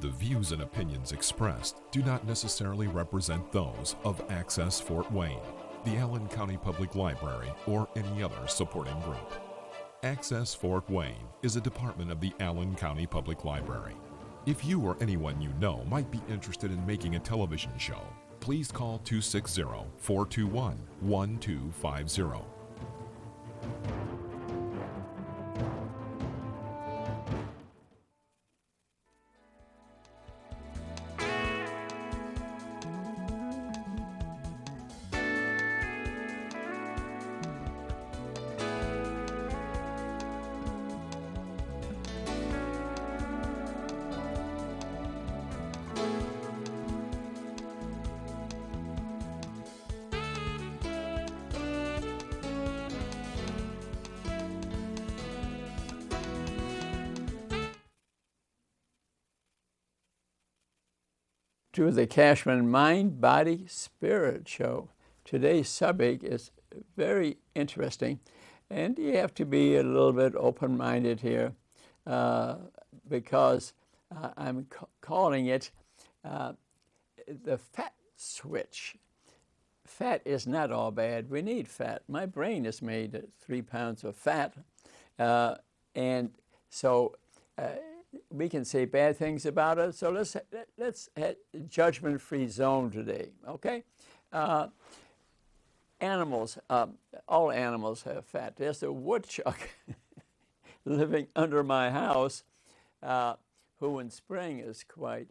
The views and opinions expressed do not necessarily represent those of Access Fort Wayne, the Allen County Public Library, or any other supporting group. Access Fort Wayne is a department of the Allen County Public Library. If you or anyone you know might be interested in making a television show, please call 260-421-1250. To the Cashman Mind, Body, Spirit show. Today's subject is very interesting, and you have to be a little bit open-minded here because I'm calling it the fat switch. Fat is not all bad. We need fat. My brain is made of 3 pounds of fat, and so we can say bad things about it. So let's have a judgment-free zone today, okay? Animals, all animals have fat. There's a woodchuck living under my house who in spring is quite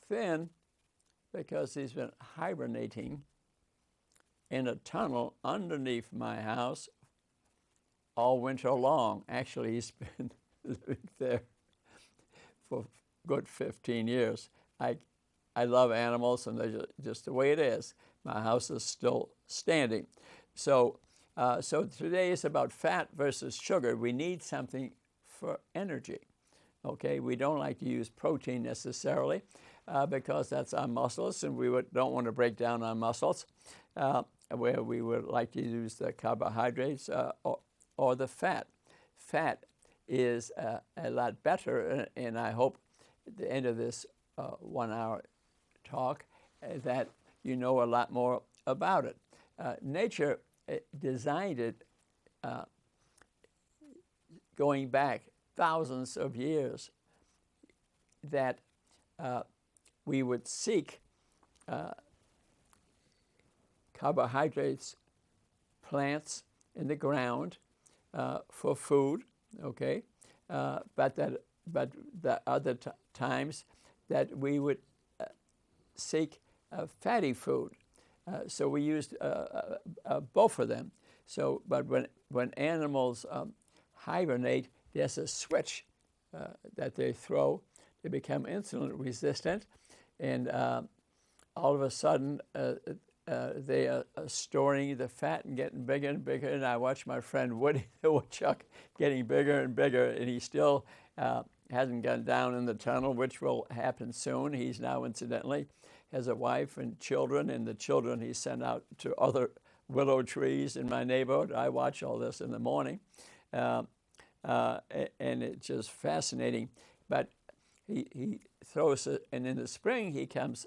thin because he's been hibernating in a tunnel underneath my house all winter long. Actually, he's been living there for good 15 years. I love animals, and they're just the way it is. My house is still standing. So today is about fat versus sugar. We need something for energy, okay? We don't like to use protein necessarily because that's our muscles, and we don't want to break down our muscles, where we would like to use the carbohydrates or the fat. Fat is a lot better, and I hope at the end of this 1 hour talk that you know a lot more about it. Nature designed it going back thousands of years that we would seek carbohydrates, plants in the ground for food. Okay, but the other times that we would seek fatty food, so we used both of them. So, but when animals hibernate, there's a switch that they throw. They become insulin resistant, and all of a sudden they are storing the fat and getting bigger and bigger. And I watch my friend Woody the woodchuck getting bigger and bigger, and he still hasn't gone down in the tunnel, which will happen soon. He's now, incidentally, has a wife and children, and the children he sent out to other willow trees in my neighborhood. I watch all this in the morning, and it's just fascinating. But he throws it, and in the spring he comes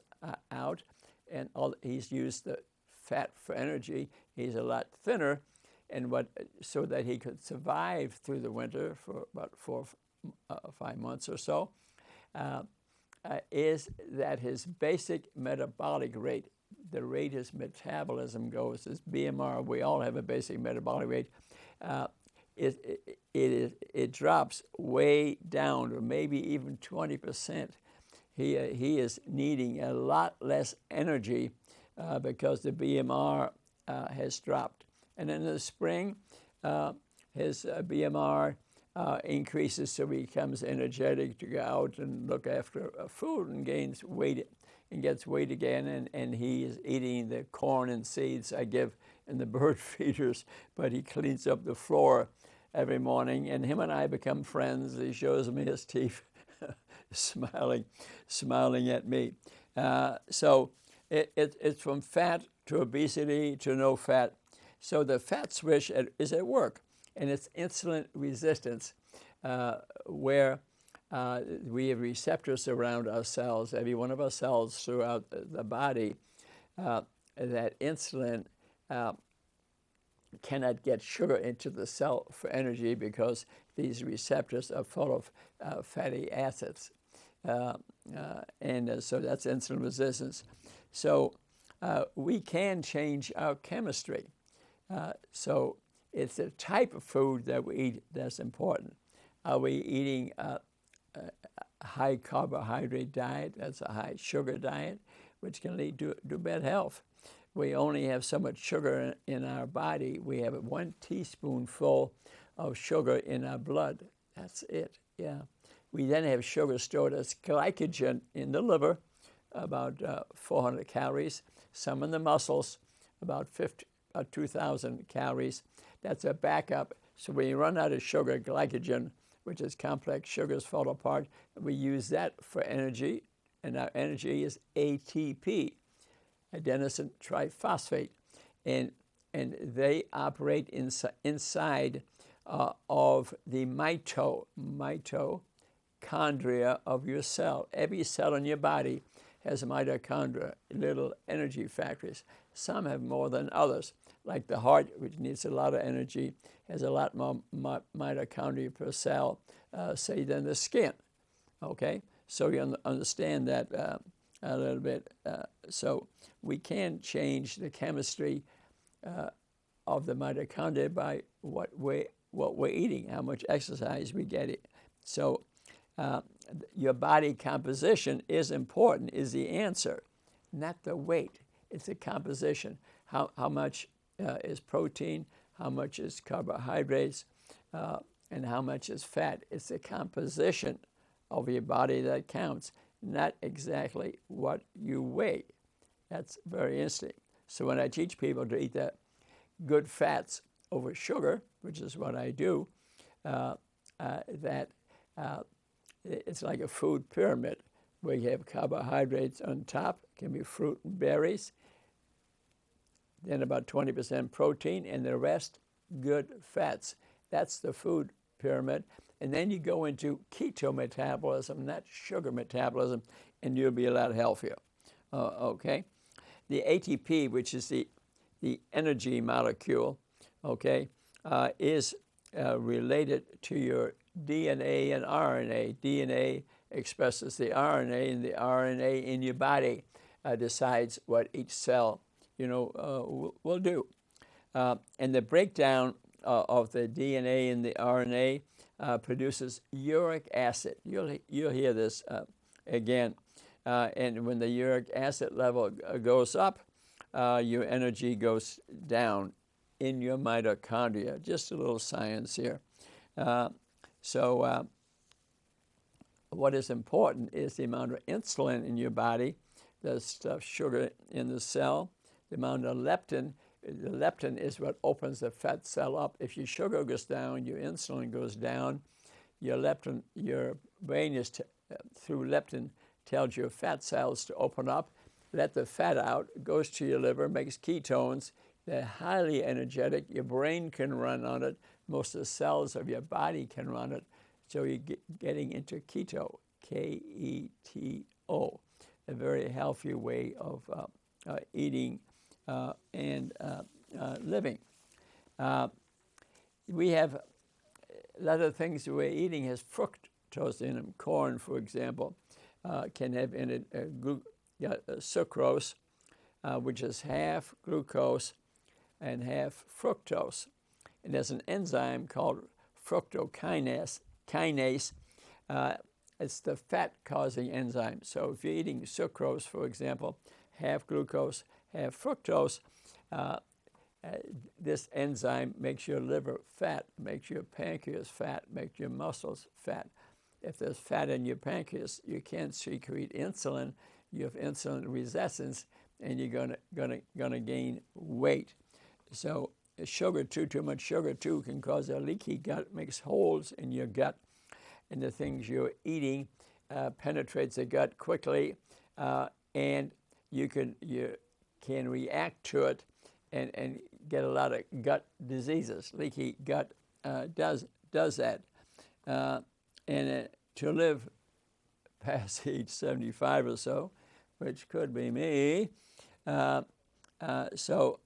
out, and he's used the fat for energy. He's a lot thinner, and so that he could survive through the winter for about 4 or 5 months or so, is that his basic metabolic rate, the rate his metabolism goes, his BMR, we all have a basic metabolic rate, it drops way down to maybe even 20%. He is needing a lot less energy because the BMR has dropped. And in the spring, his BMR increases, so he becomes energetic to go out and look after food and gains weight and gets weight again. And he is eating the corn and seeds I give in the bird feeders, but he cleans up the floor every morning, and him and I become friends. He shows me his teeth, smiling at me. So it's from fat to obesity to no fat. So the fat switch is at work, and it's insulin resistance, where we have receptors around our cells, every one of our cells throughout the body, that insulin cannot get sugar into the cell for energy because these receptors are full of fatty acids. And so that's insulin resistance. So we can change our chemistry. So it's the type of food that we eat that's important. Are we eating a high carbohydrate diet? That's a high sugar diet, which can lead to bad health. We only have so much sugar in our body. We have 1 teaspoonful of sugar in our blood. That's it, yeah. We then have sugar stored as glycogen in the liver, about 400 calories. Some in the muscles, about 2,000 calories. That's a backup. So when you run out of sugar, glycogen, which is complex sugars, fall apart. We use that for energy, and our energy is ATP, adenosine triphosphate, and they operate inside of the mitochondria of your cell. Every cell in your body has mitochondria, little energy factories. Some have more than others, like the heart, which needs a lot of energy, has a lot more mitochondria per cell, say, than the skin. Okay, so you understand that a little bit. So we can change the chemistry of the mitochondria by what we're eating, how much exercise we get. So your body composition is important, is the answer, not the weight. It's the composition. How much is protein, how much is carbohydrates, and how much is fat. It's the composition of your body that counts, not exactly what you weigh. That's very interesting. So when I teach people to eat the good fats over sugar, which is what I do, it's like a food pyramid where you have carbohydrates on top, can be fruit and berries, then about 20% protein, and the rest good fats. That's the food pyramid. And then you go into keto metabolism, not sugar metabolism, and you'll be a lot healthier. Okay? The ATP, which is the energy molecule, okay, is related to your DNA and RNA. DNA expresses the RNA, and the RNA in your body decides what each cell, will do. And the breakdown of the DNA and the RNA produces uric acid. You'll hear this again. And when the uric acid level goes up, your energy goes down in your mitochondria. Just a little science here. So what is important is the amount of insulin in your body, the stuff, sugar in the cell, the amount of leptin. The leptin is what opens the fat cell up. If your sugar goes down, your insulin goes down. Your brain is through leptin tells your fat cells to open up, let the fat out, goes to your liver, makes ketones. They're highly energetic. Your brain can run on it. Most of the cells of your body can run it. So you're getting into keto, K-E-T-O, a very healthy way of eating and living. We have a lot of things we're eating has fructose in them. Corn, for example, can have in it sucrose, which is half glucose and half fructose. And there's an enzyme called fructokinase. It's the fat-causing enzyme. So if you're eating sucrose, for example, half glucose, half fructose, this enzyme makes your liver fat, makes your pancreas fat, makes your muscles fat. If there's fat in your pancreas, you can't secrete insulin. You have insulin resistance, and you're gonna gain weight. So sugar too much sugar too can cause a leaky gut, makes holes in your gut, and the things you're eating penetrates the gut quickly, and you can react to it and get a lot of gut diseases. Leaky gut does that. And to live past age 75 or so, which could be me. So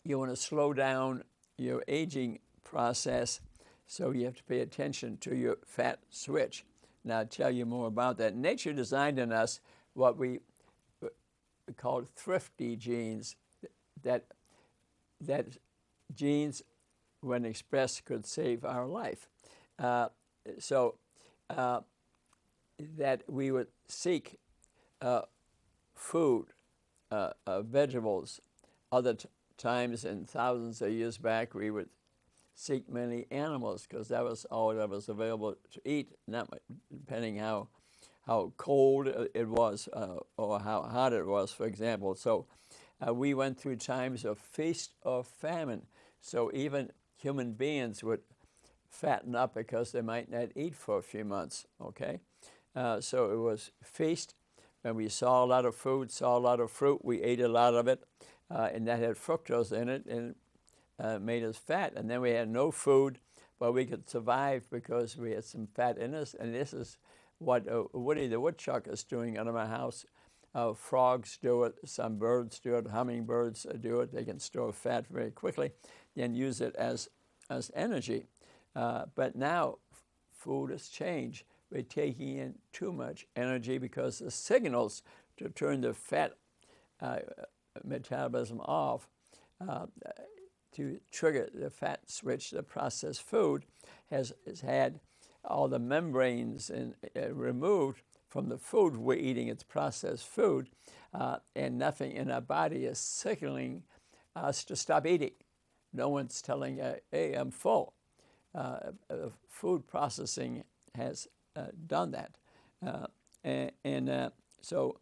you want to slow down your aging process, so you have to pay attention to your fat switch. Now, I'll tell you more about that. Nature designed in us what we call thrifty genes, that genes, when expressed, could save our life. So that we would seek food, vegetables. Other times, and thousands of years back, we would seek many animals because that was all that was available to eat, not depending how cold it was or how hot it was, for example. So we went through times of feast or famine. So even human beings would fatten up because they might not eat for a few months, okay? So it was feast. When we saw a lot of food, saw a lot of fruit, we ate a lot of it, and that had fructose in it, and made us fat. And then we had no food, but we could survive because we had some fat in us. And this is what Woody the Woodchuck is doing under my house. Frogs do it, some birds do it, hummingbirds do it. They can store fat very quickly and use it as energy. But now food has changed. We're taking in too much energy because the signals to turn the fat metabolism off to trigger the fat switch, the processed food, has had all the membranes removed from the food we're eating. It's processed food, and nothing in our body is signaling us to stop eating. No one's telling, hey, I'm full. Food processing has done that. So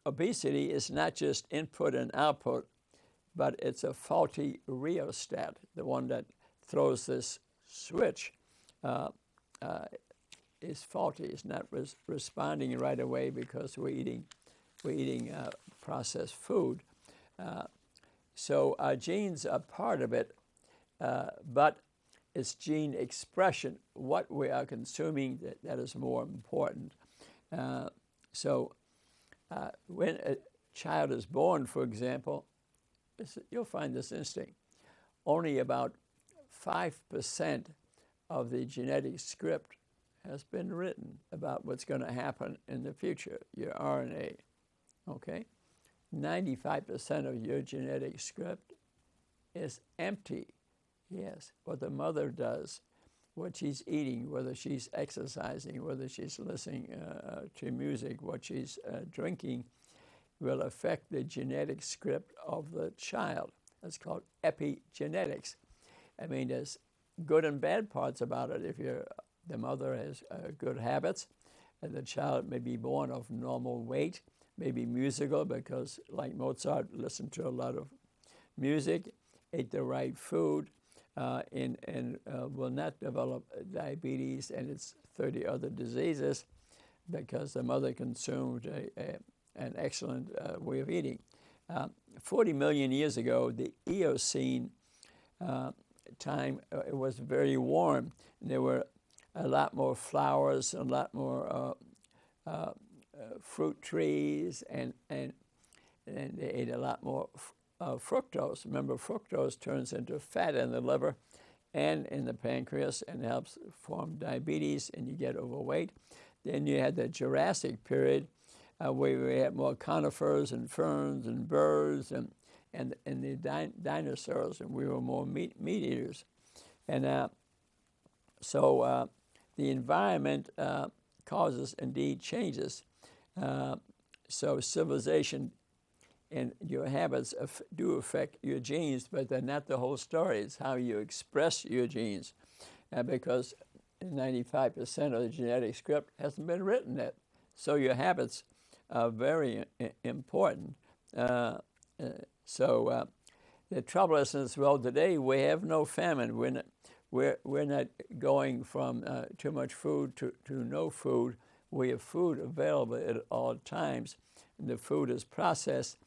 obesity is not just input and output, but it's a faulty rheostat, the one that throws this switch is faulty. It's not responding right away because we're eating processed food. So our genes are part of it, but it's gene expression, what we are consuming, that is more important. So when a child is born, for example, you'll find this interesting. Only about 5% of the genetic script has been written about what's going to happen in the future, your RNA, okay? 95% of your genetic script is empty. Yes, what the mother does, what she's eating, whether she's exercising, whether she's listening to music, what she's drinking, will affect the genetic script of the child. That's called epigenetics. I mean, there's good and bad parts about it. If the mother has good habits, and the child may be born of normal weight, maybe musical because, like Mozart, listened to a lot of music, ate the right food, and will not develop diabetes and its 30 other diseases because the mother consumed an excellent way of eating. 40 million years ago, the Eocene time, it was very warm. And there were a lot more flowers, a lot more fruit trees, and they ate a lot more fructose. Remember, fructose turns into fat in the liver and in the pancreas and helps form diabetes, and you get overweight. Then you had the Jurassic period, where we had more conifers and ferns and birds and the dinosaurs, and we were more meat eaters. And so the environment causes, indeed, changes. So civilization and your habits do affect your genes, but they're not the whole story. It's how you express your genes, because 95% of the genetic script hasn't been written yet. So your habits are very important. So the trouble is in this world today, we have no famine. We're not going from too much food to no food. We have food available at all times. And the food is processed,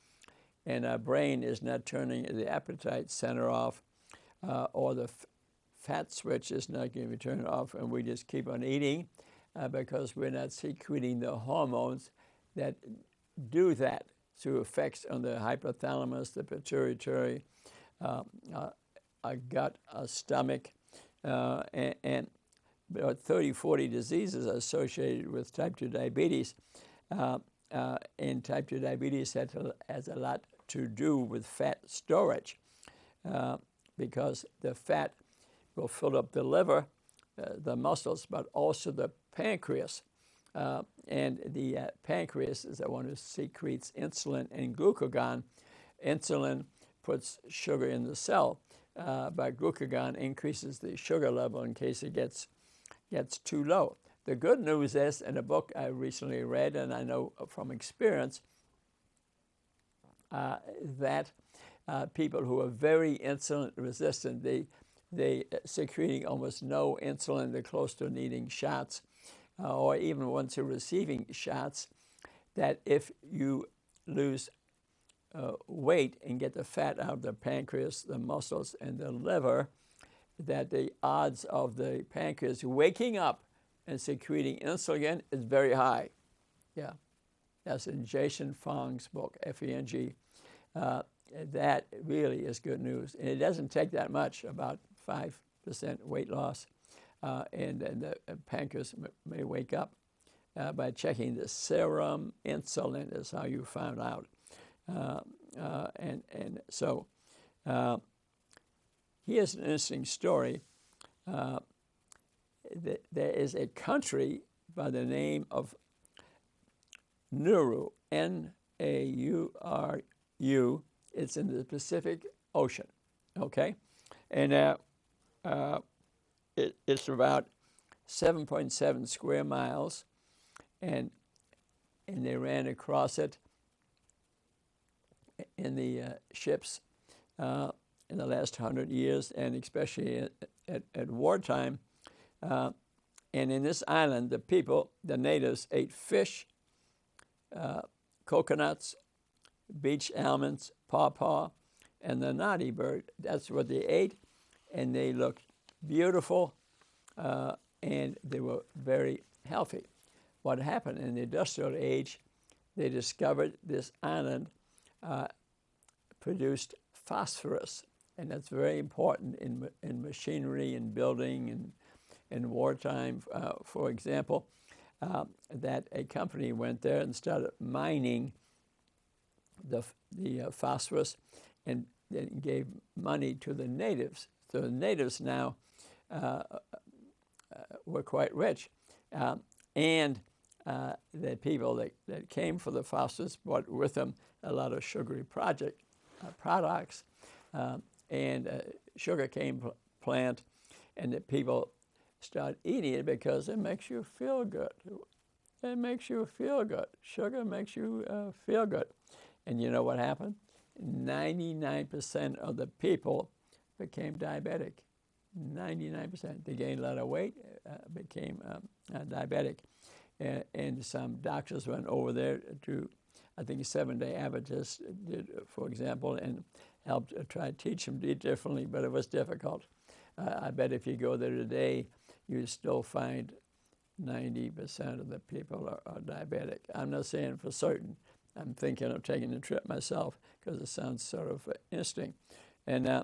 and our brain is not turning the appetite center off, or the fat switch is not going to be turned off, and we just keep on eating because we're not secreting the hormones that do that through effects on the hypothalamus, the pituitary, our gut, our stomach, and about 30, 40 diseases associated with type 2 diabetes. And type 2 diabetes has a lot to do with fat storage because the fat will fill up the liver, the muscles, but also the pancreas. And the pancreas is the one who secretes insulin and glucagon. Insulin puts sugar in the cell, but glucagon increases the sugar level in case it gets too low. The good news is, in a book I recently read, and I know from experience, that people who are very insulin resistant, they secreting almost no insulin, they're close to needing shots, or even ones who are receiving shots, that if you lose weight and get the fat out of the pancreas, the muscles, and the liver, that the odds of the pancreas waking up and secreting insulin is very high. Yeah, that's in Jason Fong's book, F-E-N-G. That really is good news. And it doesn't take that much, about 5% weight loss. And the pancreas may wake up by checking the serum insulin is how you found out. So here's an interesting story. There is a country by the name of Nauru, N-A-U-R-U. It's in the Pacific Ocean, okay? And it's about 7.7 square miles, and they ran across it in the ships in the last 100 years, and especially at wartime. And in this island, the people, the natives, ate fish, coconuts, beach almonds, pawpaw, and the nadi bird. That's what they ate, and they looked beautiful, and they were very healthy. What happened in the industrial age, they discovered this island produced phosphorus, and that's very important in machinery and building and in wartime. For example, that a company went there and started mining the phosphorus and then gave money to the natives. So the natives now were quite rich. And the people that came for the phosphorus brought with them a lot of sugary products and sugarcane plant, and the people start eating it because it makes you feel good. It makes you feel good. Sugar makes you feel good. And you know what happened? 99% of the people became diabetic. 99%. They gained a lot of weight, became diabetic. And some doctors went over there to, I think, 7-Day Adventists did, for example, and helped try to teach them to eat differently, but it was difficult. I bet if you go there today, you still find 90% of the people are diabetic. I'm not saying for certain. I'm thinking of taking a trip myself because it sounds sort of interesting. And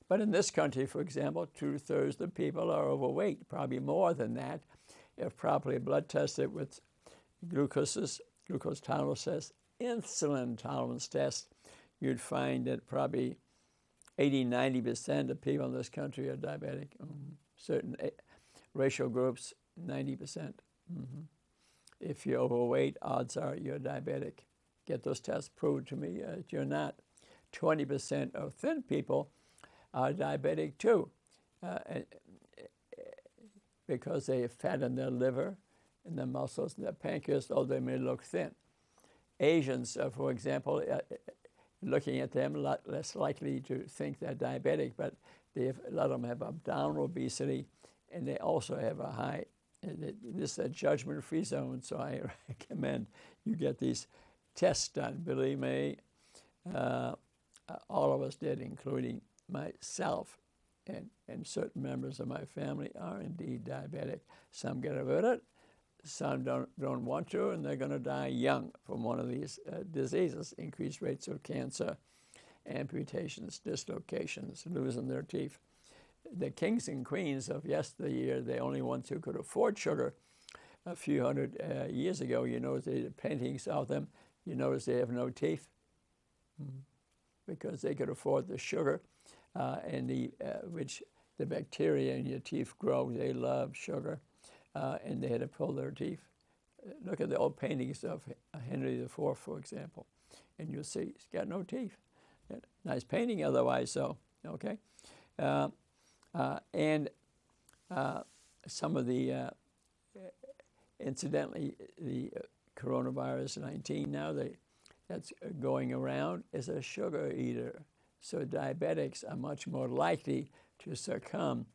but in this country, for example, 2/3 of the people are overweight, probably more than that. If properly blood tested with glucose tolerance test, insulin tolerance test, you'd find that probably 80-90% of people in this country are diabetic. Certain racial groups, 90%. If you're overweight, odds are you're diabetic. Get those tests proved to me that you're not. 20% of thin people are diabetic too, because they have fat in their liver and their muscles and their pancreas, although they may look thin. Asians, for example, looking at them, a lot less likely to think they're diabetic, but a lot of them have abdominal obesity, and they also have a high, this is a judgment-free zone, so I recommend you get these tests done. Believe me, all of us did, including myself. and certain members of my family are indeed diabetic. Some get rid of it, some don't want to, and they're going to die young from one of these diseases. Increased rates of cancer, amputations, dislocations, losing their teeth. The kings and queens of yesteryear, the only ones who could afford sugar a few hundred years ago, you notice the paintings of them, you notice they have no teeth because they could afford the sugar and which the bacteria in your teeth grow. They love sugar, and they had to pull their teeth. Look at the old paintings of Henry IV, for example, and you'll see he's got no teeth. Nice painting otherwise, so, okay? And some of the, incidentally, the coronavirus 19 now that's going around is a sugar eater. So diabetics are much more likely to succumb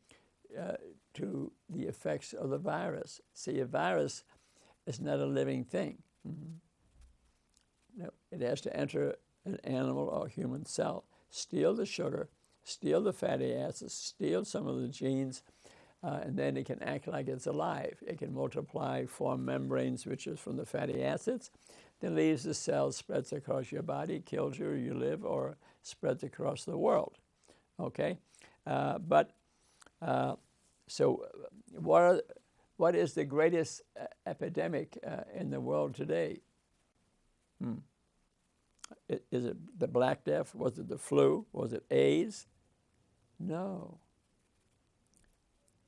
to the effects of the virus. See, a virus is not a living thing. No, it has to enter an animal or human cell, steal the sugar, steal the fatty acids, steal some of the genes, and then it can act like it's alive. It can multiply, form membranes, which is from the fatty acids, then leaves the cells, spreads across your body, kills you, you live, or spreads across the world. Okay? So what is the greatest epidemic in the world today? Is it the Black Death? Was it the flu? Was it AIDS? No.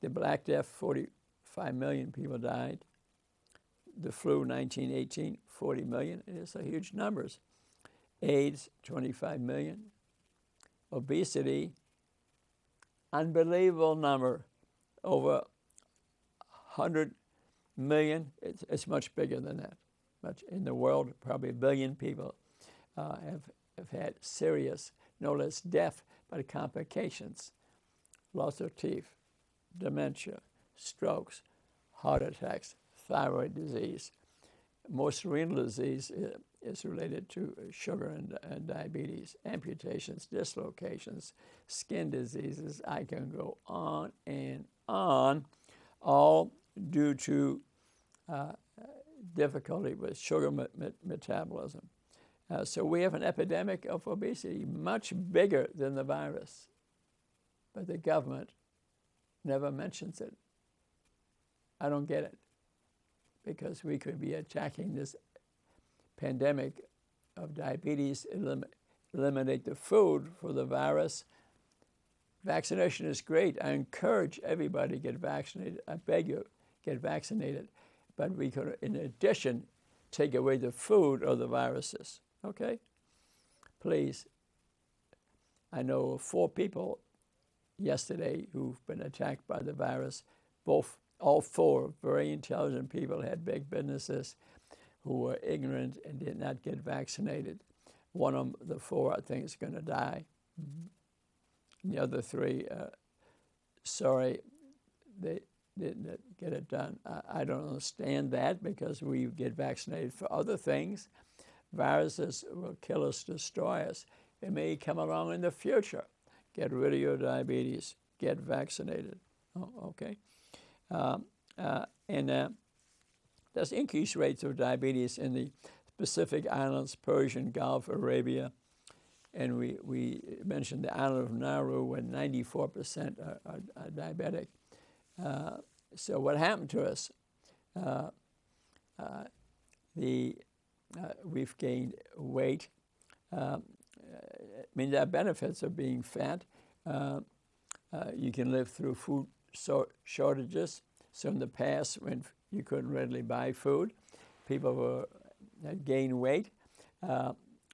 The Black Death, 45 million people died. The flu, 1918, 40 million. It's a huge numbers. AIDS, 25 million. Obesity, unbelievable number, over 100 million. It's much bigger than that. Much in the world, probably 1 billion people have had serious, no less death, but complications, loss of teeth, dementia, strokes, heart attacks, thyroid disease. Most renal disease is related to sugar and diabetes, amputations, dislocations, skin diseases. I can go on and on, all due to difficulty with sugar metabolism. So we have an epidemic of obesity much bigger than the virus, but the government never mentions it. I don't get it, because we could be attacking this pandemic of diabetes, eliminate the food for the virus. Vaccination is great. I encourage everybody to get vaccinated. I beg you, get vaccinated. But we could, in addition, take away the food of the viruses. Okay? Please. I know 4 people yesterday who've been attacked by the virus. All 4 very intelligent people, had big businesses, who were ignorant and did not get vaccinated. One of the 4, I think, is going to die. The other 3, sorry, they didn't get it done. I don't understand that, because we get vaccinated for other things. Viruses will kill us, destroy us. It may come along in the future. Get rid of your diabetes. Get vaccinated. Oh, okay. There's increased rates of diabetes in the Pacific Islands, Persian Gulf, Arabia, and we mentioned the island of Nauru, where 94% are diabetic. So what happened to us? We've gained weight. I mean, there are benefits of being fat. You can live through food shortages. So in the past, when you couldn't readily buy food, people had gained weight,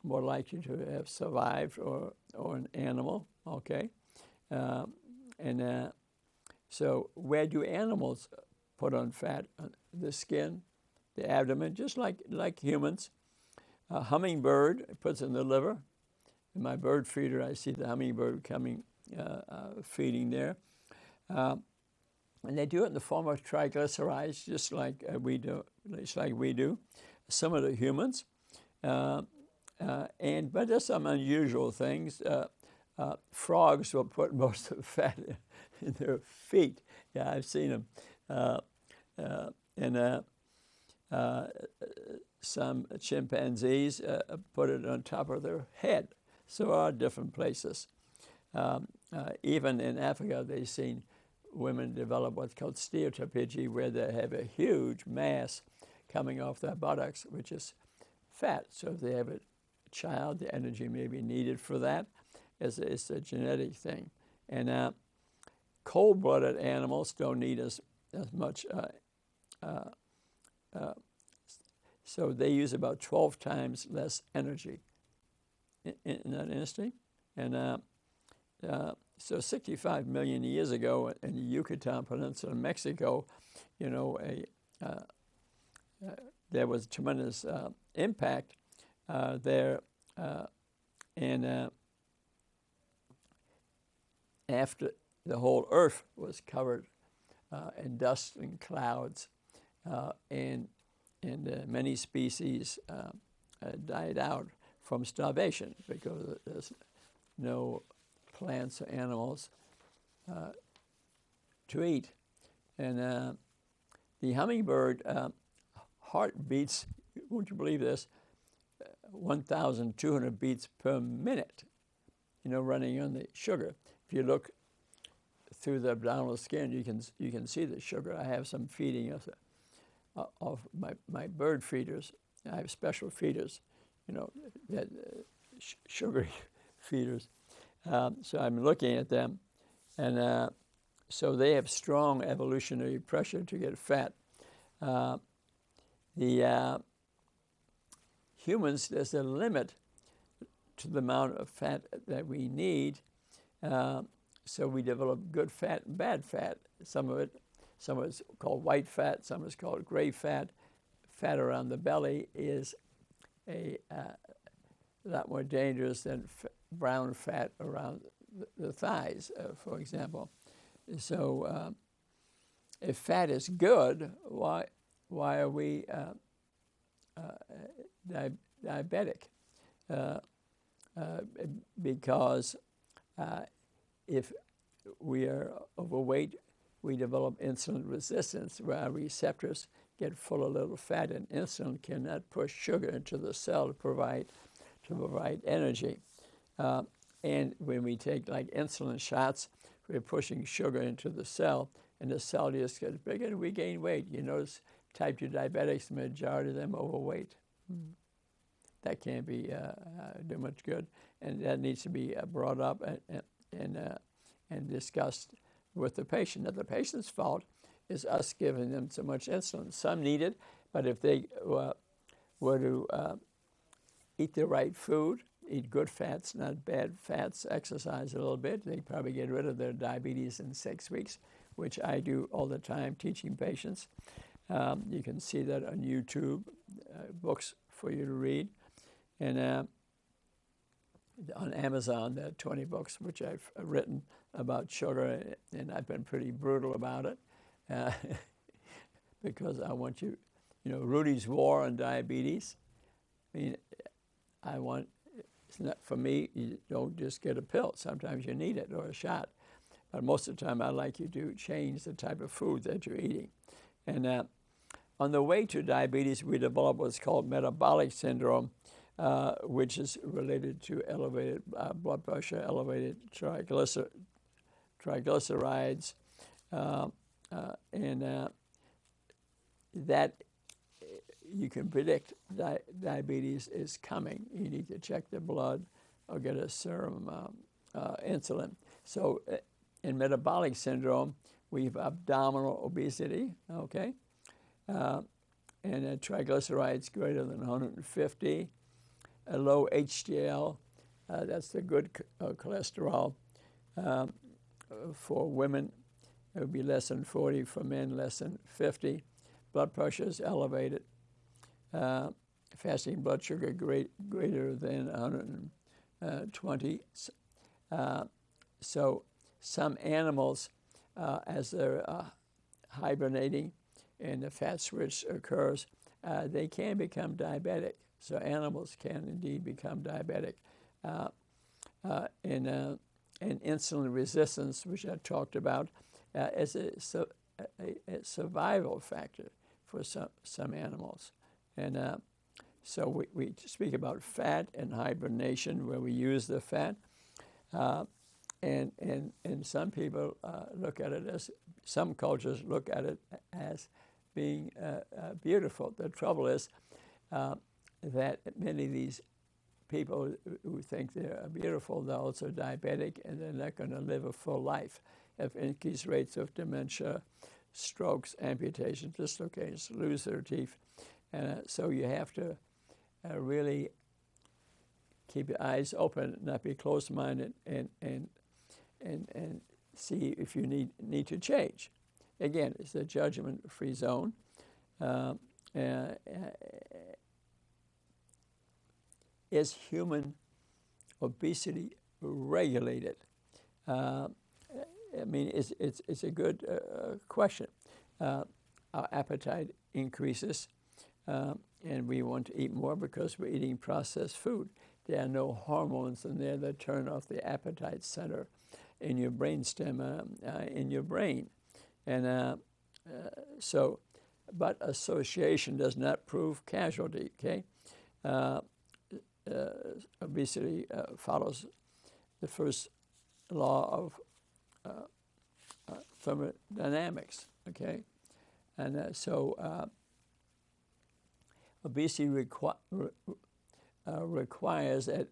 more likely to have survived or an animal, okay? So where do animals put on fat? The skin, the abdomen, just like humans. A hummingbird puts in the liver. In my bird feeder, I see the hummingbird coming, feeding there. And they do it in the form of triglycerides, just like we do. Some of the humans, but there's some unusual things. Frogs will put most of the fat in their feet. Yeah, I've seen them. And some chimpanzees put it on top of their head. So there are different places. Even in Africa, they've seen women develop what's called steatopygy, where they have a huge mass coming off their buttocks, which is fat. So if they have a child, the energy may be needed for that. It's a genetic thing. And cold-blooded animals don't need as much. So they use about 12 times less energy in that industry. And so 65 million years ago in the Yucatan Peninsula in Mexico, you know, there was tremendous impact there. And after the whole earth was covered in dust and clouds, and many species died out from starvation because there's no plants or animals to eat. And the hummingbird heart beats, won't you believe this, 1,200 beats per minute, you know, running on the sugar. If you look through the abdominal skin, you can see the sugar. I have some feeding of my bird feeders. I have special feeders, you know, that sugary feeders. So I'm looking at them, and so they have strong evolutionary pressure to get fat. The humans, there's a limit to the amount of fat that we need. So we develop good fat and bad fat. Some of it's called white fat, some is called gray fat. Fat around the belly is a lot more dangerous than brown fat around the thighs, for example. So if fat is good, why are we diabetic? Because if we are overweight, we develop insulin resistance, where our receptors get full of little fat, and insulin cannot push sugar into the cell to provide energy. And when we take like insulin shots, we're pushing sugar into the cell, and the cell just gets bigger, and we gain weight. You notice type 2 diabetics, the majority of them are overweight. That can't be do much good, and that needs to be brought up and discussed with the patient. Now, the patient's fault is us giving them so much insulin. Some need it, but if they were to eat the right food, eat good fats, not bad fats, exercise a little bit, they probably get rid of their diabetes in 6 weeks, which I do all the time teaching patients. You can see that on YouTube, books for you to read. And on Amazon, there are 20 books which I've written about sugar, and I've been pretty brutal about it because I want you know, Rudy's War on Diabetes. I mean, it's not, for me, you don't just get a pill. Sometimes you need it or a shot. But most of the time, I like you to change the type of food that you're eating. And on the way to diabetes, we develop what's called metabolic syndrome, which is related to elevated blood pressure, elevated triglycerides, and that you can predict diabetes is coming. You need to check the blood or get a serum insulin. So in metabolic syndrome, we have abdominal obesity, okay? And triglycerides greater than 150, a low HDL, that's the good cholesterol. For women, it would be less than 40, for men less than 50. Blood pressure is elevated. Fasting blood sugar greater than 120. So some animals, as they're hibernating and the fat switch occurs, they can become diabetic. So animals can indeed become diabetic. And and insulin resistance, which I talked about, as a survival factor for some animals. And so we speak about fat and hibernation, where we use the fat. And some people look at it as, some cultures look at it as being beautiful. The trouble is that many of these people who think they're beautiful, they're also diabetic, and they're not going to live a full life. Have increased rates of dementia, strokes, amputations, dislocations, lose their teeth. And so you have to really keep your eyes open, not be closed-minded, and see if you need to change. Again, it's a judgment-free zone. Is human obesity regulated? I mean, it's a good question. Our appetite increases, and we want to eat more because we're eating processed food. There are no hormones in there that turn off the appetite center in your brainstem, in your brain. And but association does not prove causality, okay? Obesity follows the first law of thermodynamics, okay? And so obesity requires that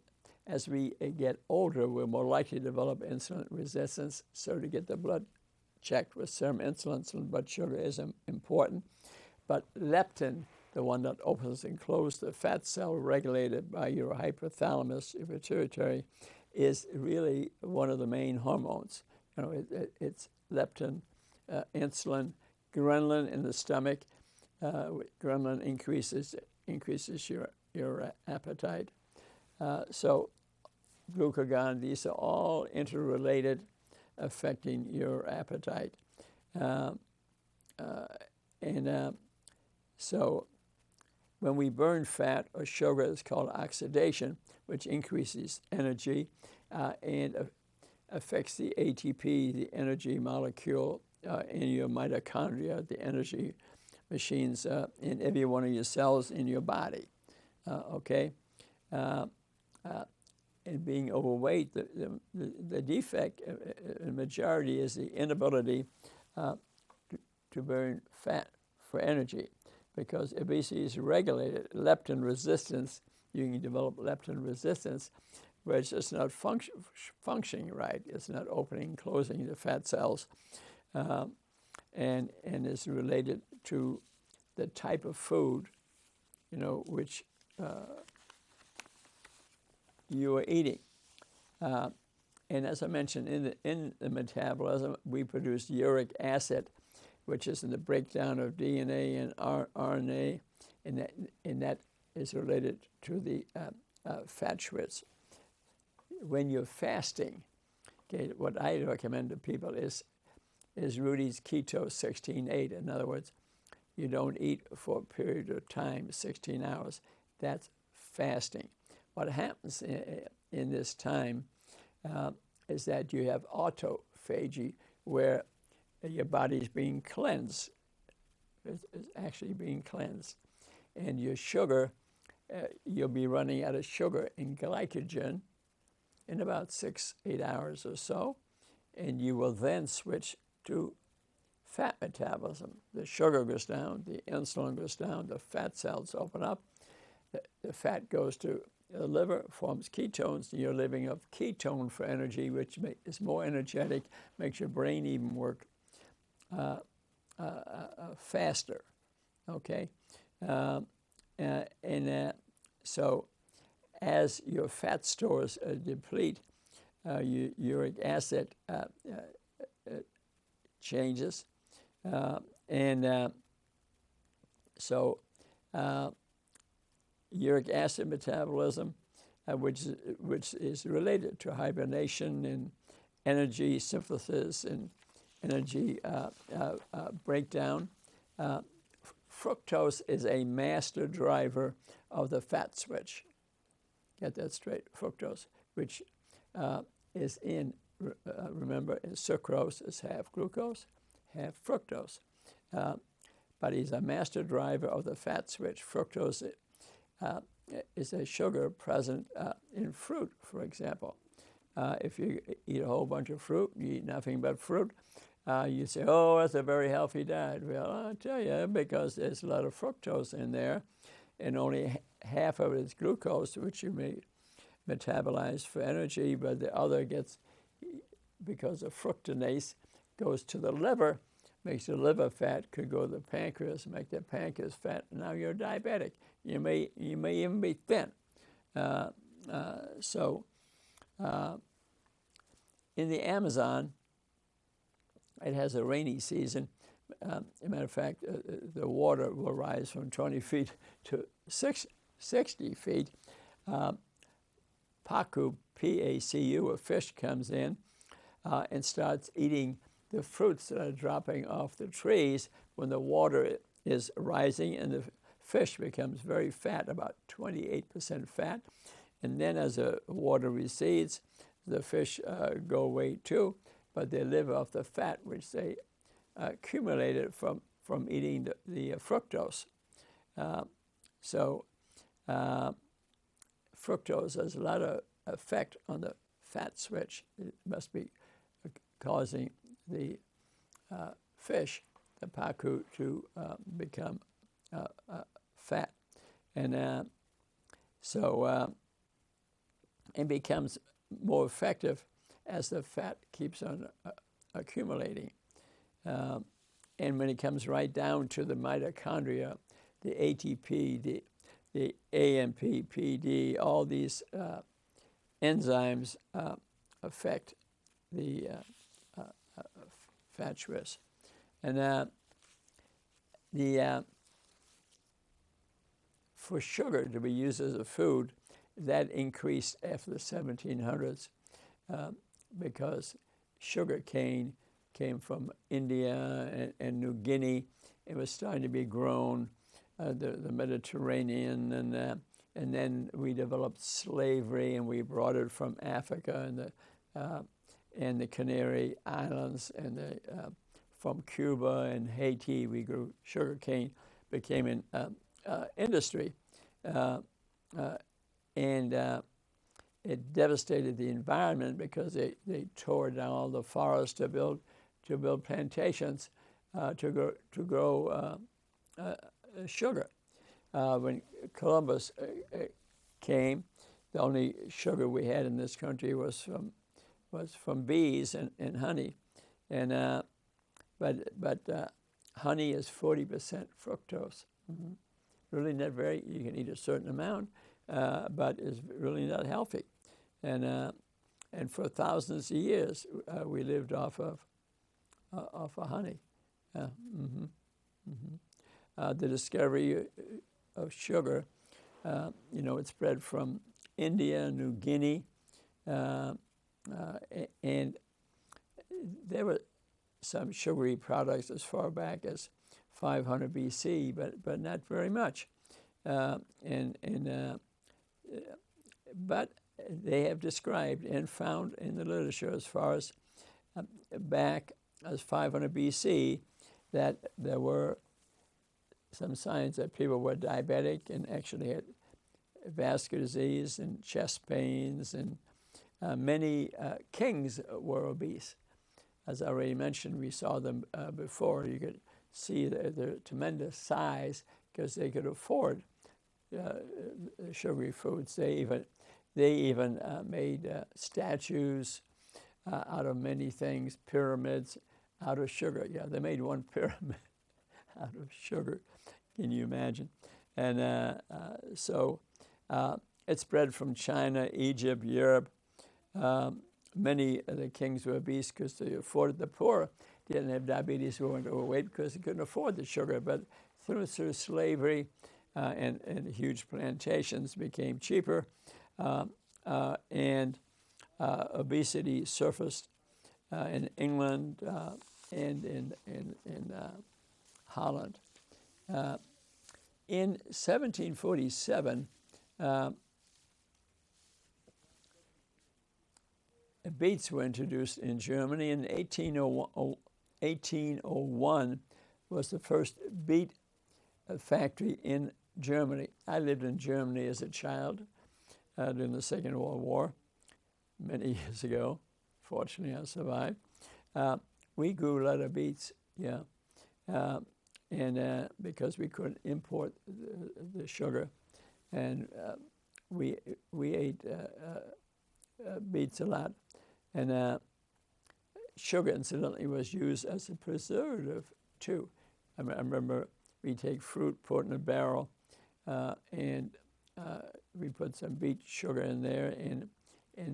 as we get older, we're more likely to develop insulin resistance. So to get the blood checked with serum insulin and blood sugar is important. But leptin, the one that opens and closes the fat cell regulated by your hypothalamus, your pituitary, is really one of the main hormones. You know, it's leptin, insulin, ghrelin in the stomach. Ghrelin increases your appetite. So glucagon, these are all interrelated, affecting your appetite. So when we burn fat or sugar, it's called oxidation, which increases energy and affects the ATP, the energy molecule in your mitochondria, the energy machines in every one of your cells in your body, okay? And being overweight, the defect, the majority is the inability to burn fat for energy, because obesity is regulated. Leptin resistance, you can develop leptin resistance, where it's just not functioning right. It's not opening and closing the fat cells, and is related to the type of food, you know, which you are eating. And as I mentioned, in the metabolism, we produce uric acid, which is in the breakdown of DNA and RNA, and that is related to the fat shreds. When you're fasting, okay, what I recommend to people is Rudy's Keto 16-8. In other words, you don't eat for a period of time, 16 hours. That's fasting. What happens in this time is that you have autophagy, where your body is being cleansed. It's actually being cleansed. And your sugar, you'll be running out of sugar and glycogen in about 6-8 hours or so, and you will then switch to fat metabolism. The sugar goes down, the insulin goes down, the fat cells open up, the fat goes to the liver, forms ketones, and you're living off ketone for energy, which is more energetic, makes your brain even work faster, okay? So as your fat stores deplete, uric acid changes, so uric acid metabolism, which is related to hibernation and energy synthesis and energy breakdown. Fructose is a master driver of the fat switch. Get that straight, fructose, which is in remember, sucrose is half glucose, half fructose. But he's a master driver of the fat switch. Fructose is a sugar present in fruit, for example. If you eat a whole bunch of fruit, you eat nothing but fruit, you say, oh, that's a very healthy diet. Well, I'll tell you, because there's a lot of fructose in there, and only half of it is glucose, which you may metabolize for energy, but the other gets, because of fructonase, goes to the liver, makes the liver fat, could go to the pancreas, make the pancreas fat. Now you're diabetic. You may even be thin. In the Amazon, it has a rainy season. As a matter of fact, the water will rise from 20 feet to 60 feet. Pacu, P-A-C-U, a fish comes in and starts eating the fruits that are dropping off the trees when the water is rising, and the fish becomes very fat, about 28% fat. And then as the water recedes, the fish go away too, but they live off the fat which they accumulated from eating the fructose. Fructose has a lot of effect on the fat switch. It must be causing the fish, the pacu, to become fat. And it becomes more effective as the fat keeps on accumulating. And when it comes right down to the mitochondria, the ATP, the AMP, PD, all these enzymes affect the fat switch. And for sugar to be used as a food, that increased after the 1700s because sugar cane came from India and New Guinea. It was starting to be grown, the Mediterranean, and then we developed slavery, and we brought it from Africa and the Canary Islands, and from Cuba and Haiti. We grew sugar cane, became an industry, and it devastated the environment because they tore down all the forests to build plantations to grow sugar. When Columbus came, the only sugar we had in this country was from bees and honey, and but honey is 40% fructose. Mm-hmm. Really not very. You can eat a certain amount, but it's really not healthy. And for thousands of years, we lived off of honey. Mm-hmm. Mm-hmm. The discovery of sugar, it spread from India, New Guinea, and there were some sugary products as far back as 500 BC, but not very much. But they have described and found in the literature as far as back as 500 BC that there were some signs that people were diabetic and actually had vascular disease and chest pains, and many kings were obese. As I already mentioned, we saw them before. You could see their tremendous size because they could afford sugary foods. They even made statues out of many things, pyramids out of sugar. Yeah, they made one pyramid out of sugar. Can you imagine? And so it spread from China, Egypt, Europe. Many of the kings were obese because they afforded. The poor didn't have diabetes or weren't overweight because they couldn't afford the sugar. But through slavery and huge plantations became cheaper, and obesity surfaced in England and in Holland. In 1747, beets were introduced in Germany. In 1801 was the first beet factory in Germany. I lived in Germany as a child during the Second World War, many years ago. Fortunately, I survived. We grew a lot of beets, yeah, and because we couldn't import the sugar, and we ate beets a lot, and sugar, incidentally, was used as a preservative too. I remember we take fruit, put in a barrel, and we put some beet sugar in there, and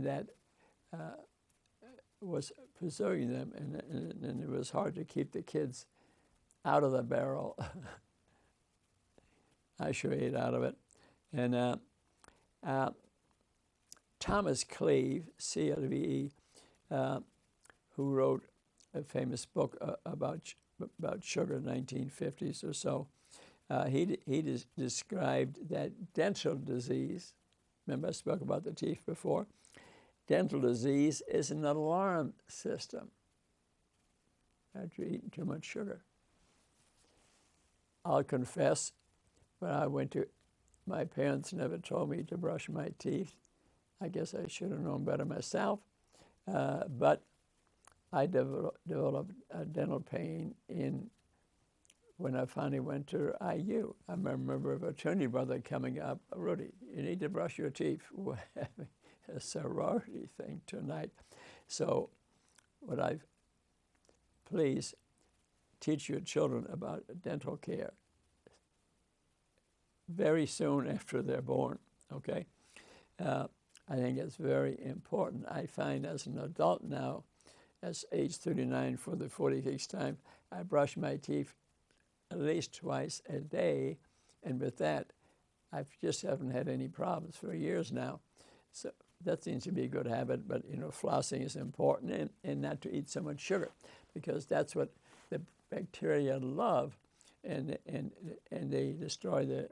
that was preserving them, and it was hard to keep the kids out of the barrel. I sure ate out of it. And Thomas Cleve, C-L-V-E, who wrote a famous book about sugar in the 1950s or so, he described that dental disease, remember I spoke about the teeth before, dental disease is an alarm system after eating too much sugar. I'll confess, when I went to, my parents never told me to brush my teeth. I guess I should have known better myself, but I developed a dental pain when I finally went to IU. I remember a fraternity brother coming up, Rudy, you need to brush your teeth. A sorority thing tonight. So please teach your children about dental care very soon after they're born, okay? I think it's very important. I find as an adult now, as age 39 for the 46th time, I brush my teeth at least twice a day, and with that, I just haven't had any problems for years now. So that seems to be a good habit, but flossing is important, and not to eat so much sugar, because that's what the bacteria love, and they destroy the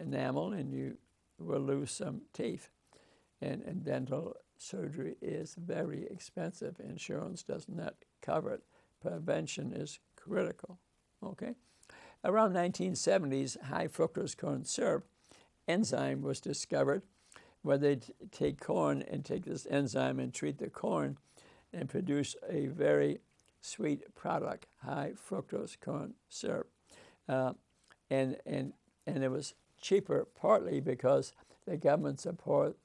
enamel, and you will lose some teeth. And dental surgery is very expensive. Insurance does not cover it. Prevention is critical, okay? Around 1970s, high fructose corn syrup enzyme was discovered, where they take corn and take this enzyme and treat the corn and produce a very sweet product, high fructose corn syrup. And it was cheaper partly because the government supports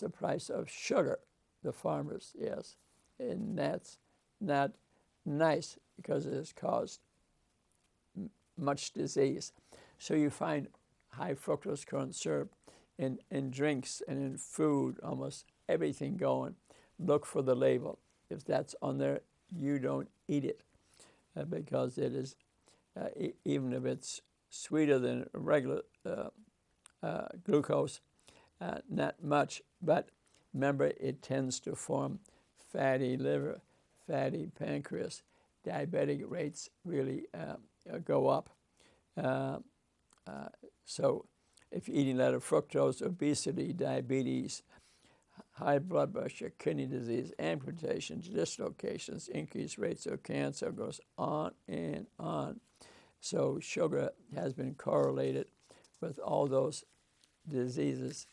the price of sugar, the farmers, yes. And that's not nice because it has caused much disease. So you find high fructose corn syrup in drinks and in food, almost everything going. Look for the label. If that's on there, you don't eat it because it is, even if it's sweeter than regular glucose, not much, but remember it tends to form fatty liver, fatty pancreas. Diabetic rates really go up. So if you're eating a lot of fructose, obesity, diabetes, high blood pressure, kidney disease, amputations, dislocations, increased rates of cancer, goes on and on. So sugar has been correlated with all those diseases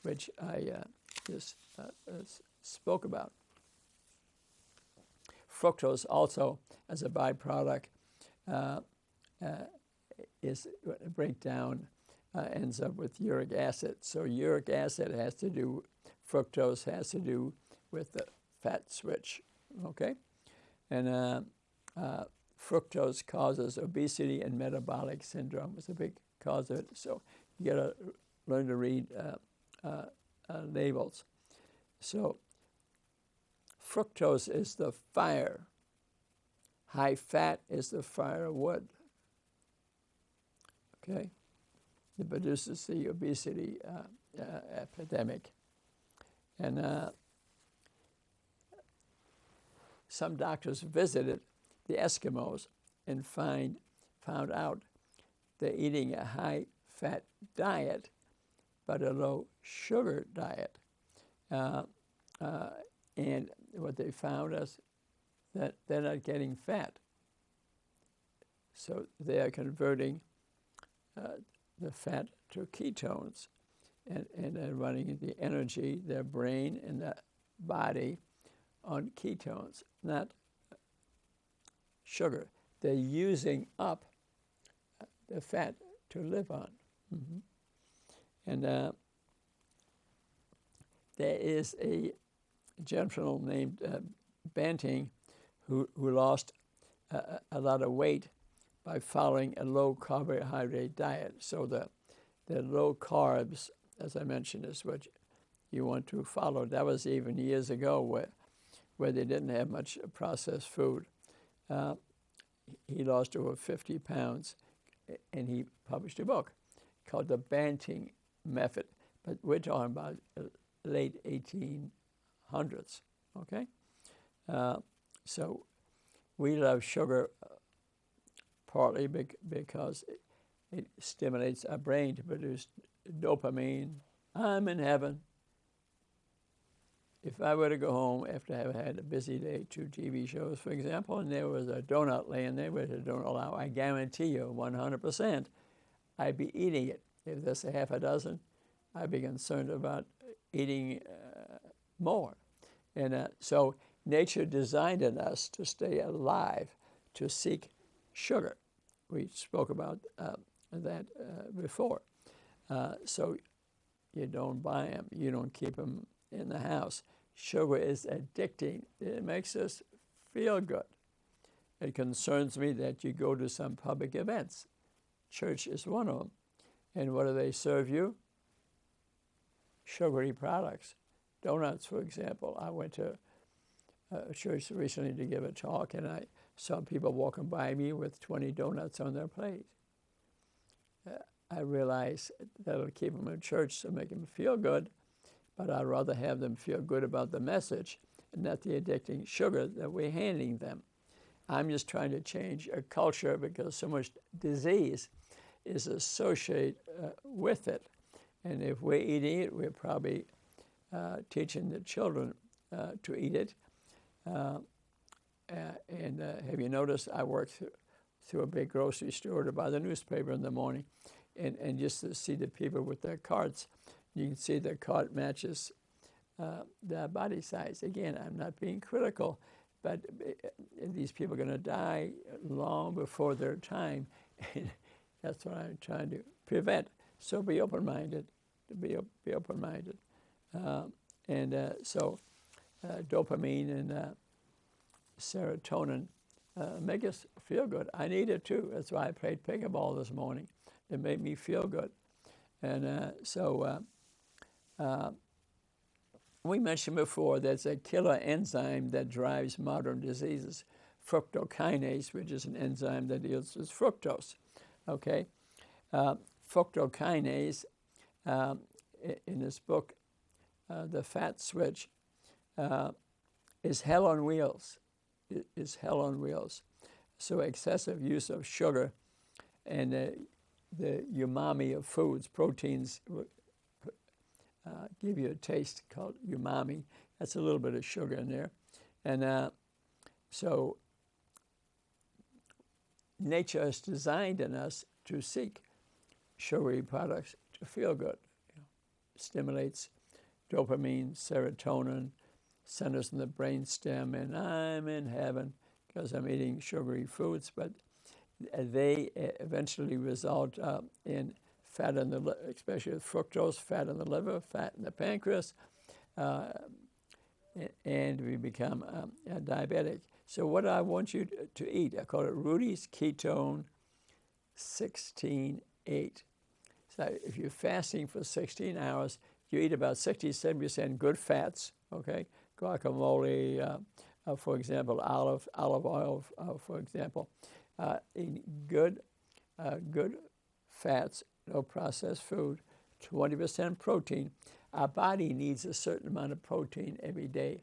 which I just spoke about. Fructose also, as a byproduct, is a breakdown, ends up with uric acid. So uric acid has to do, fructose has to do with the fat switch, okay? And fructose causes obesity and metabolic syndrome. It's a big cause of it. So you got to learn to read labels. So fructose is the fire. High fat is the firewood. Okay? It produces the obesity epidemic. And some doctors visited the Eskimos and found out they're eating a high-fat diet, but a low-sugar diet. And what they found is that they're not getting fat. So they are converting the fat to ketones and they're running the energy, their brain and the body on ketones, not sugar. They're using up the fat to live on. Mm-hmm. And there is a gentleman named Banting who lost a lot of weight by following a low carbohydrate diet. So the low carbs, as I mentioned, is what you want to follow. That was even years ago where they didn't have much processed food. He lost over 50 pounds, and he published a book called The Banting Method. But we're talking about late 1800s, okay? So we love sugar partly because it stimulates our brain to produce dopamine. I'm in heaven. If I were to go home after having had a busy day, 2 TV shows, for example, and there was a donut laying there with a donut allow, I guarantee you 100% I'd be eating it. If there's a half a dozen, I'd be concerned about eating more. And so nature designed in us to stay alive, to seek sugar. We spoke about that before. So you don't buy them. You don't keep them in the house. Sugar is addicting. It makes us feel good. It concerns me that you go to some public events. Church is one of them. And what do they serve you? Sugary products. Donuts, for example. I went to a church recently to give a talk, and I saw people walking by me with 20 donuts on their plate. I realize that'll keep them in church to make them feel good, but I'd rather have them feel good about the message and not the addicting sugar that we're handing them. I'm just trying to change a culture because so much disease is associated with it. And if we're eating it, we're probably teaching the children to eat it. And have you noticed I work through a big grocery store to buy the newspaper in the morning, and just to see the people with their carts, you can see their cart matches their body size. Again, I'm not being critical, but these people are going to die long before their time. That's what I'm trying to prevent. So be open-minded. Be open-minded. So dopamine and serotonin make us feel good. I need it too. That's why I played pickleball this morning. It made me feel good. And we mentioned before there's a killer enzyme that drives modern diseases, fructokinase, which is an enzyme that deals with fructose. Okay, fructokinase in this book, The Fat Switch, is hell on wheels. It is hell on wheels. So excessive use of sugar and the umami of foods, proteins, give you a taste called umami. That's a little bit of sugar in there. And so nature has designed in us to seek sugary products to feel good. It stimulates dopamine, serotonin, centers in the brainstem, and I'm in heaven because I'm eating sugary foods, but they eventually result in fat in the liver, especially with fructose, fat in the liver, fat in the pancreas, and we become diabetic. So what I want you to eat, I call it Rudy's Ketone 16-8. So if you're fasting for 16 hours, you eat about 67% good fats, okay? Guacamole, for example, olive oil, for example. Eating good fats, no processed food, 20% protein. Our body needs a certain amount of protein every day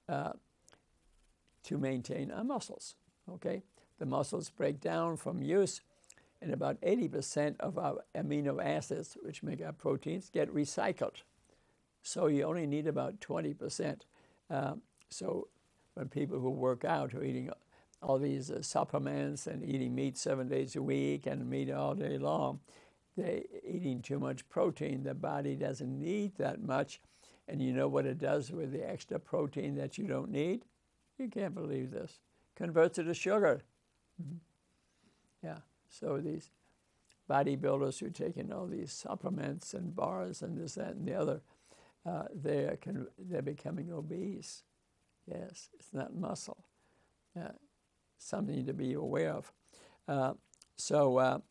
to maintain our muscles, okay? The muscles break down from use, and about 80% of our amino acids, which make our proteins, get recycled. So you only need about 20%. So when people who work out, who are eating all these supplements and eating meat 7 days a week and meat all day long, they're eating too much protein. The body doesn't need that much. And you know what it does with the extra protein that you don't need? You can't believe this. Converts it to sugar. Mm-hmm. Yeah, so these bodybuilders who are taking all these supplements and bars and this, that, and the other, they're becoming obese. Yes, it's not muscle. Something to be aware of. So on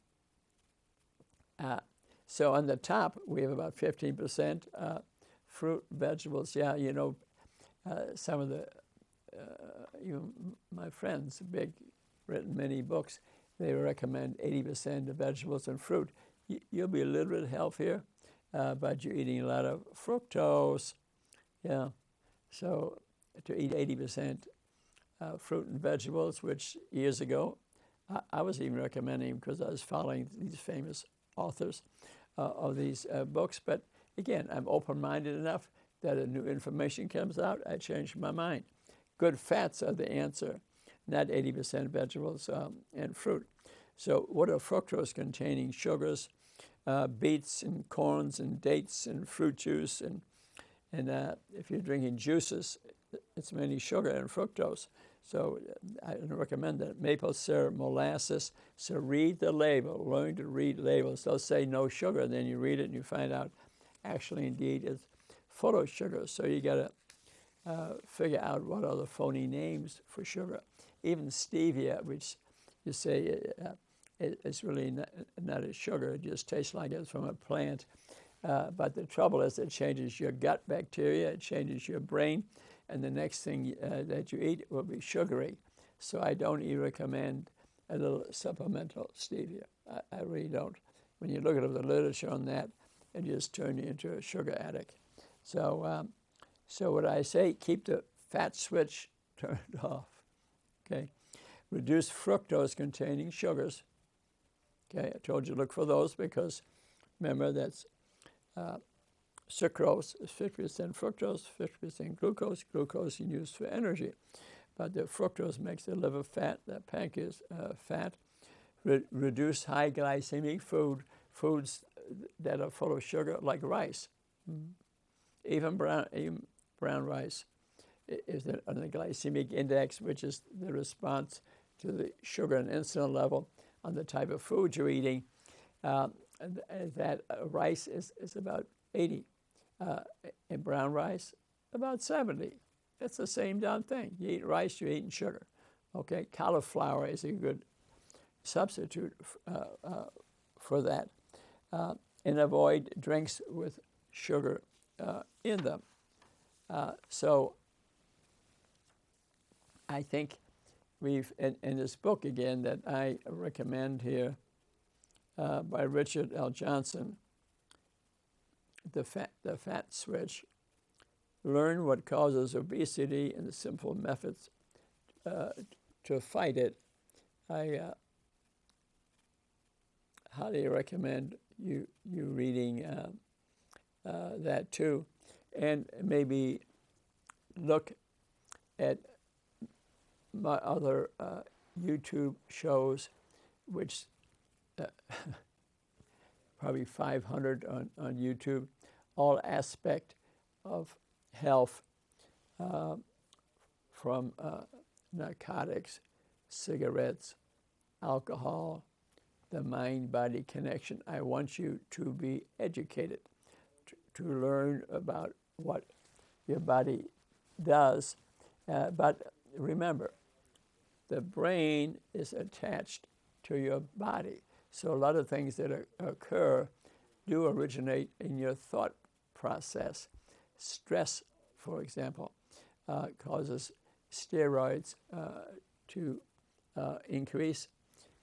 the top, we have about 15% fruit, vegetables. Yeah, you know, some of the, my friends, written many books, they recommend 80% of vegetables and fruit. You'll be a little bit healthier, but you're eating a lot of fructose. Yeah, so to eat 80% fruit and vegetables, which years ago, I was even recommending because I was following these famous authors of these books. But again, I'm open-minded enough that a new information comes out, I change my mind. Good fats are the answer, not 80% vegetables and fruit. So what are fructose-containing sugars? Beets and corns and dates and fruit juice. And if you're drinking juices, it's mainly sugar and fructose. So I recommend that. Maple syrup, molasses. So read the label. Learn to read labels. They'll say no sugar. Then you read it and you find out actually, indeed, it's full of sugar. So you got to figure out what are the phony names for sugar. Even stevia, which you say it's really not a sugar. It just tastes like it's from a plant. But the trouble is it changes your gut bacteria. It changes your brain. And the next thing that you eat will be sugary. So I don't even recommend a little supplemental stevia. I really don't. When you look at the literature on that, it just turns you into a sugar addict. So what I say, keep the fat switch turned off. Okay, reduce fructose-containing sugars. Okay, I told you to look for those because remember that's sucrose is 50% fructose, 50% glucose. Glucose you use for energy. But the fructose makes the liver fat, the pancreas fat. Reduce high glycemic foods that are full of sugar, like rice. Mm-hmm. Even brown rice is on the glycemic index, which is the response to the sugar and insulin level on the type of food you're eating. That rice is about 80. In brown rice, about 70. It's the same darn thing. You eat rice, you're eating sugar. Okay, cauliflower is a good substitute for that. And avoid drinks with sugar in them. So I think we've, in this book again that I recommend here by Richard L. Johnson, The Fat Switch, learn what causes obesity and the simple methods to fight it. I highly recommend you reading that too, and maybe look at my other YouTube shows, which probably 500 on YouTube, all aspect of health, from narcotics, cigarettes, alcohol, the mind-body connection. I want you to be educated, to learn about what your body does. But remember, the brain is attached to your body. So a lot of things that occur do originate in your thought process. Stress, for example, causes steroids to increase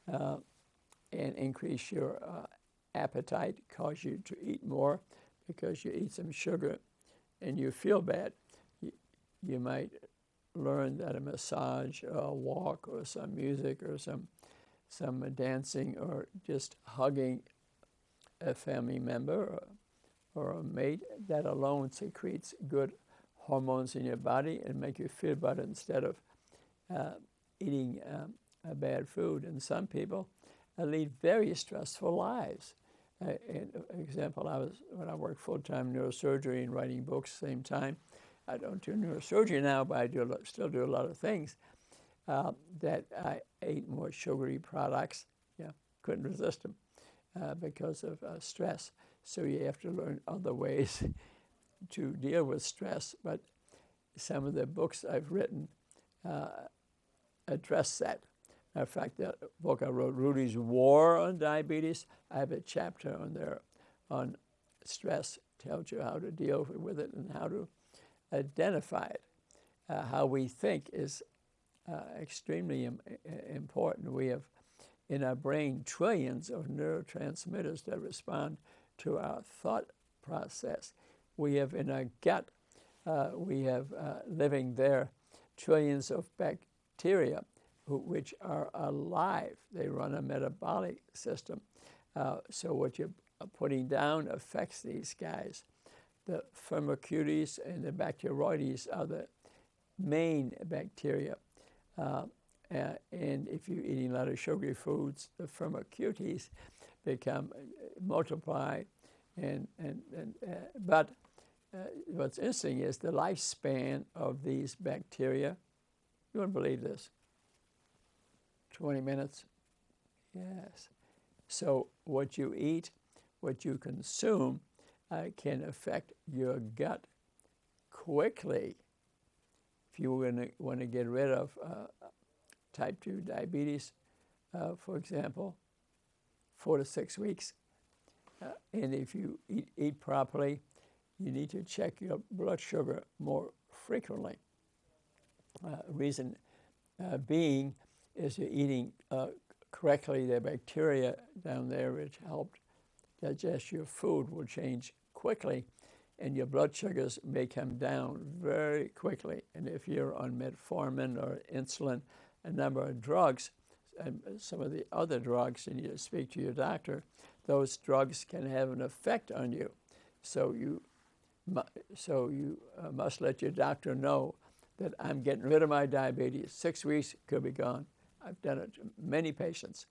and increase your appetite, cause you to eat more because you eat some sugar and you feel bad. You might learn that a massage or a walk or some music or some dancing or just hugging a family member or a mate, that alone secretes good hormones in your body and make you feel better instead of eating bad food. And some people lead very stressful lives. An example, when I worked full-time neurosurgery and writing books at the same time. I don't do neurosurgery now, but I still do a lot of things. That I ate more sugary products. Yeah, couldn't resist them because of stress. So you have to learn other ways to deal with stress. But some of the books I've written address that. In fact, the book I wrote, Rudy's War on Diabetes, I have a chapter on there on stress, tells you how to deal with it and how to identify it. How we think is extremely important. We have in our brain trillions of neurotransmitters that respond to our thought process. We have in our gut, we have living there trillions of bacteria which are alive. They run a metabolic system. So what you're putting down affects these guys. The Firmicutes and the Bacteroides are the main bacteria. And if you're eating a lot of sugary foods, the Firmicutes become multiply. But what's interesting is the lifespan of these bacteria. You wouldn't believe this. 20 minutes. Yes. So what you eat, what you consume, can affect your gut quickly. If you want to get rid of type 2 diabetes, for example, 4 to 6 weeks. And if you eat properly, you need to check your blood sugar more frequently. Reason being is you're eating correctly. The bacteria down there which helped digest your food will change quickly, and your blood sugars may come down very quickly. And if you're on metformin or insulin, a number of drugs, and some of the other drugs, and you speak to your doctor, those drugs can have an effect on you. So you must let your doctor know that I'm getting rid of my diabetes. 6 weeks, could be gone. I've done it to many patients.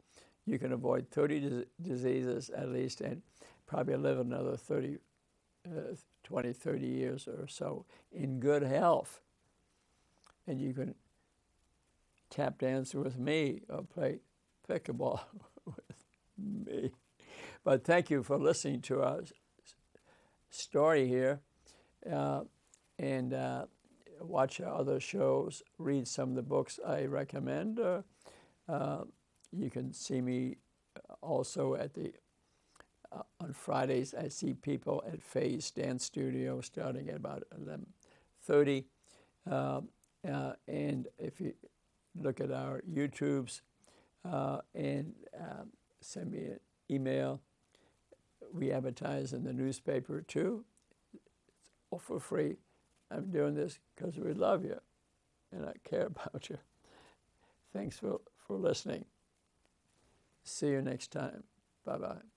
You can avoid 30 diseases at least and probably live another 20, 30 years or so in good health. And you can tap dance with me or play pickleball with me. But thank you for listening to our story here. And watch our other shows, read some of the books I recommend. You can see me also at on Fridays. I see people at Faye's Dance Studio starting at about 11:30. And if you look at our YouTubes and send me an email, we advertise in the newspaper too. It's all for free. I'm doing this because we love you and I care about you. Thanks for listening. See you next time. Bye-bye.